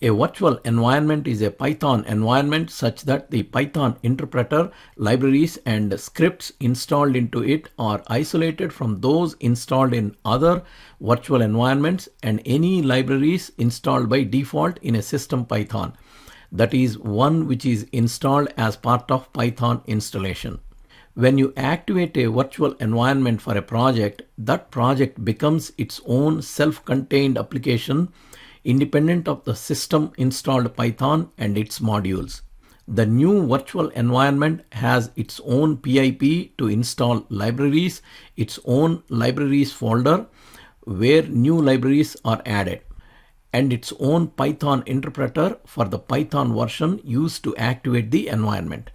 A virtual environment is a Python environment such that the Python interpreter, libraries, and scripts installed into it are isolated from those installed in other virtual environments and any libraries installed by default in a system Python. That is one which is installed as part of Python installation. When you activate a virtual environment for a project, that project becomes its own self-contained application independent of the system installed Python and its modules. The new virtual environment has its own PIP to install libraries, its own libraries folder where new libraries are added, and its own Python interpreter for the Python version used to activate the environment.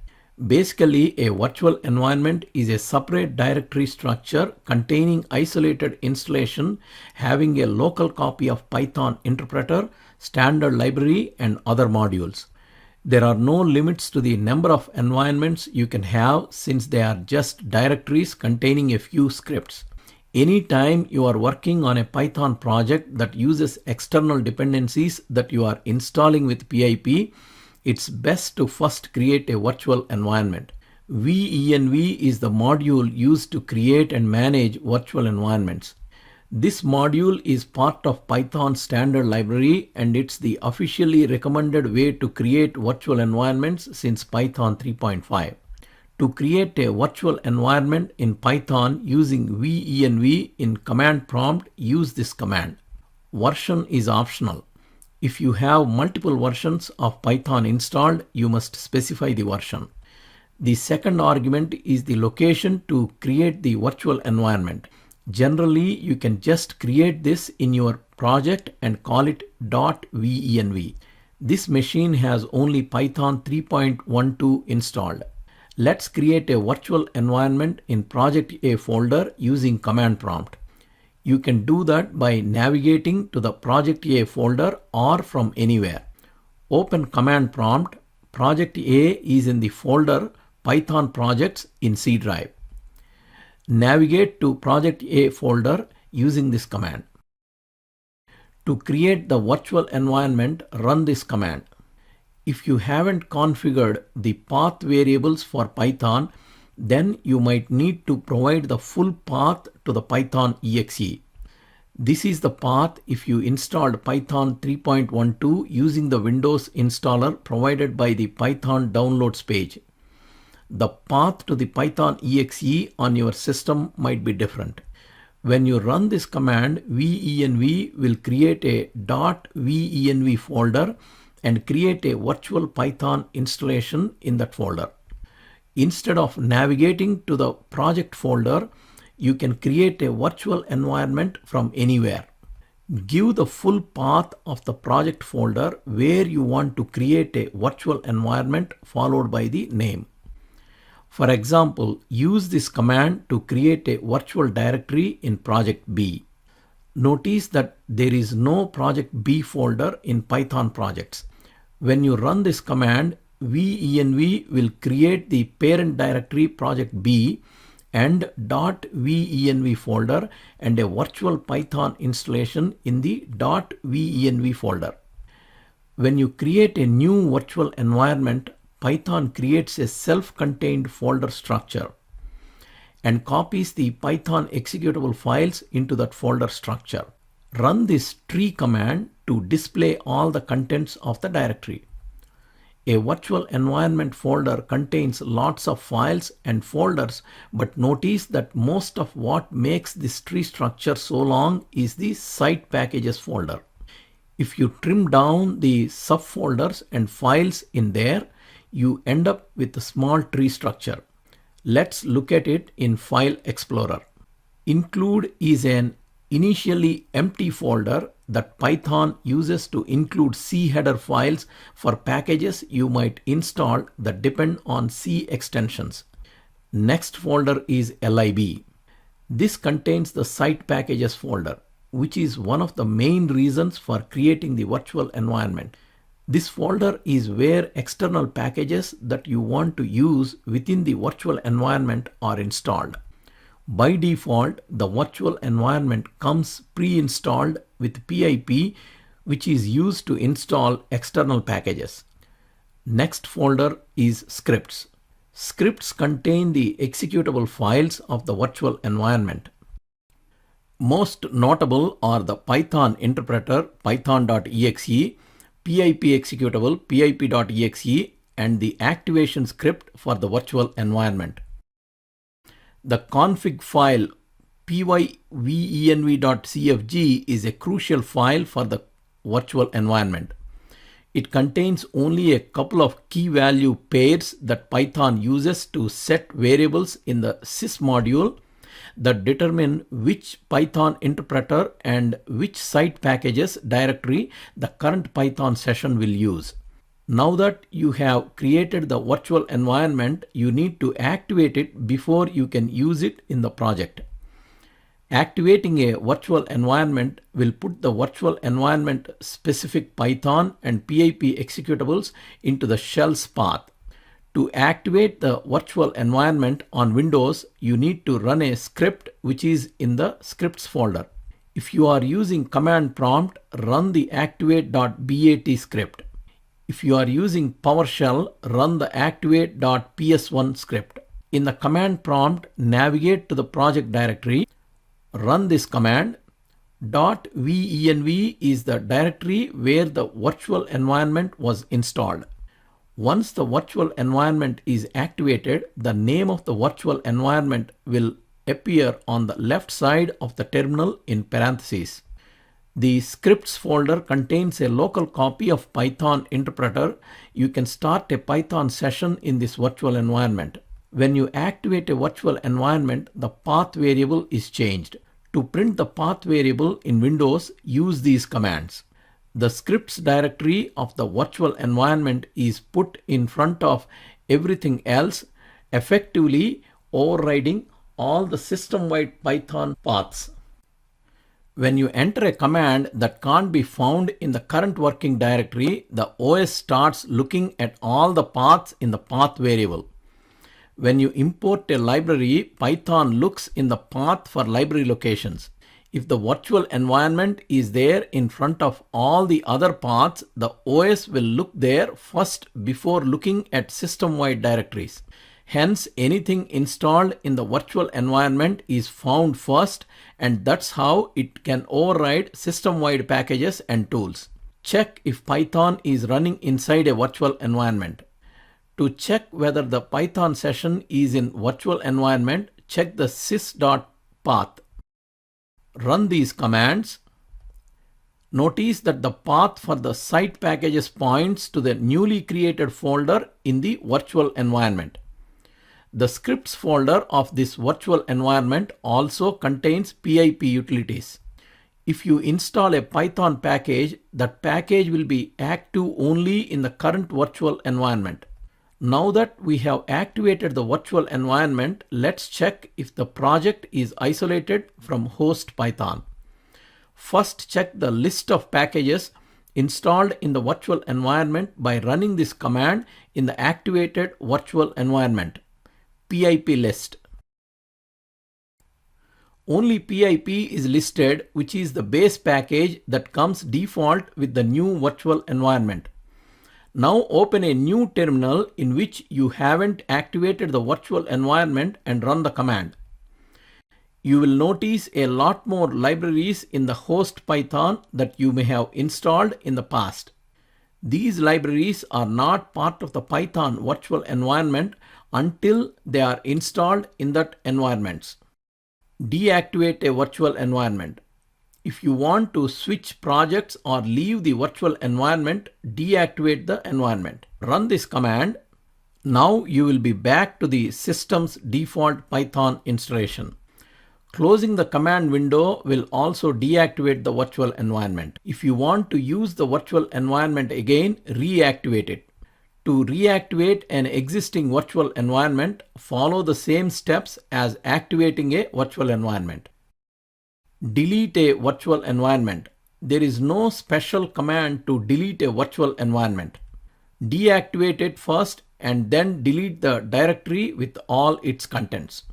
Basically, a virtual environment is a separate directory structure containing isolated installation having a local copy of Python interpreter, standard library, and other modules. There are no limits to the number of environments you can have since they are just directories containing a few scripts. Anytime you are working on a Python project that uses external dependencies that you are installing with PIP, it's best to first create a virtual environment. venv is the module used to create and manage virtual environments. This module is part of Python standard library and it's the officially recommended way to create virtual environments since Python 3.5. To create a virtual environment in Python using venv in command prompt, use this command. Version is optional. If you have multiple versions of Python installed, you must specify the version. The second argument is the location to create the virtual environment. Generally, you can just create this in your project and call it .venv. This machine has only Python 3.12 installed. Let's create a virtual environment in Project A folder using command prompt. You can do that by navigating to the Project A folder or from anywhere. Open command prompt. Project A is in the folder Python projects in C drive. Navigate to Project A folder using this command. To create the virtual environment, run this command. If you haven't configured the path variables for Python, then you might need to provide the full path to the Python exe. This is the path if you installed Python 3.12 using the Windows installer provided by the Python downloads page. The path to the Python exe on your system might be different. When you run this command, venv will create a .venv folder and create a virtual Python installation in that folder. Instead of navigating to the project folder, you can create a virtual environment from anywhere. Give the full path of the project folder where you want to create a virtual environment followed by the name. For example, use this command to create a virtual directory in Project B. Notice that there is no Project B folder in Python projects. When you run this command, venv will create the parent directory Project B and .venv folder and a virtual Python installation in the .venv folder. When you create a new virtual environment, Python creates a self-contained folder structure and copies the Python executable files into that folder structure. Run this tree command to display all the contents of the directory. A virtual environment folder contains lots of files and folders, but notice that most of what makes this tree structure so long is the site packages folder. If you trim down the subfolders and files in there, you end up with a small tree structure. Let's look at it in File Explorer. Include is an initially empty folder that Python uses to include C header files for packages you might install that depend on C extensions. Next folder is lib. This contains the site packages folder, which is one of the main reasons for creating the virtual environment. This folder is where external packages that you want to use within the virtual environment are installed. By default, the virtual environment comes pre-installed with PIP which is used to install external packages. Next folder is scripts. Scripts contain the executable files of the virtual environment. Most notable are the Python interpreter python.exe, pip executable pip.exe, and the activation script for the virtual environment. The config file pyvenv.cfg is a crucial file for the virtual environment. It contains only a couple of key value pairs that Python uses to set variables in the sys module that determine which Python interpreter and which site packages directory the current Python session will use. Now that you have created the virtual environment, you need to activate it before you can use it in the project. Activating a virtual environment will put the virtual environment specific Python and pip executables into the shell's path. To activate the virtual environment on Windows, you need to run a script which is in the scripts folder. If you are using command prompt, run the activate.bat script. If you are using PowerShell, run the activate.ps1 script. In the command prompt, navigate to the project directory. Run this command. .venv is the directory where the virtual environment was installed. Once the virtual environment is activated, the name of the virtual environment will appear on the left side of the terminal in parentheses. The scripts folder contains a local copy of Python interpreter. You can start a Python session in this virtual environment. When you activate a virtual environment, the path variable is changed. To print the path variable in Windows, use these commands. The scripts directory of the virtual environment is put in front of everything else, effectively overriding all the system-wide Python paths. When you enter a command that can't be found in the current working directory, the OS starts looking at all the paths in the path variable. When you import a library, Python looks in the path for library locations. If the virtual environment is there in front of all the other paths, the OS will look there first before looking at system-wide directories. Hence, anything installed in the virtual environment is found first, and that's how it can override system-wide packages and tools. Check if Python is running inside a virtual environment. To check whether the Python session is in virtual environment, check the sys.path. Run these commands. Notice that the path for the site packages points to the newly created folder in the virtual environment. The scripts folder of this virtual environment also contains pip utilities. If you install a Python package, that package will be active only in the current virtual environment. Now that we have activated the virtual environment, let's check if the project is isolated from host Python. First, check the list of packages installed in the virtual environment by running this command in the activated virtual environment, pip list. Only pip is listed, which is the base package that comes default with the new virtual environment. Now open a new terminal in which you haven't activated the virtual environment and run the command. You will notice a lot more libraries in the host Python that you may have installed in the past. These libraries are not part of the Python virtual environment until they are installed in that environment. Deactivate a virtual environment. If you want to switch projects or leave the virtual environment, deactivate the environment. Run this command. Now you will be back to the system's default Python installation. Closing the command window will also deactivate the virtual environment. If you want to use the virtual environment again, reactivate it. To reactivate an existing virtual environment, follow the same steps as activating a virtual environment. Delete a virtual environment. There is no special command to delete a virtual environment. Deactivate it first and then delete the directory with all its contents.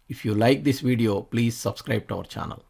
If you like this video, please subscribe to our channel.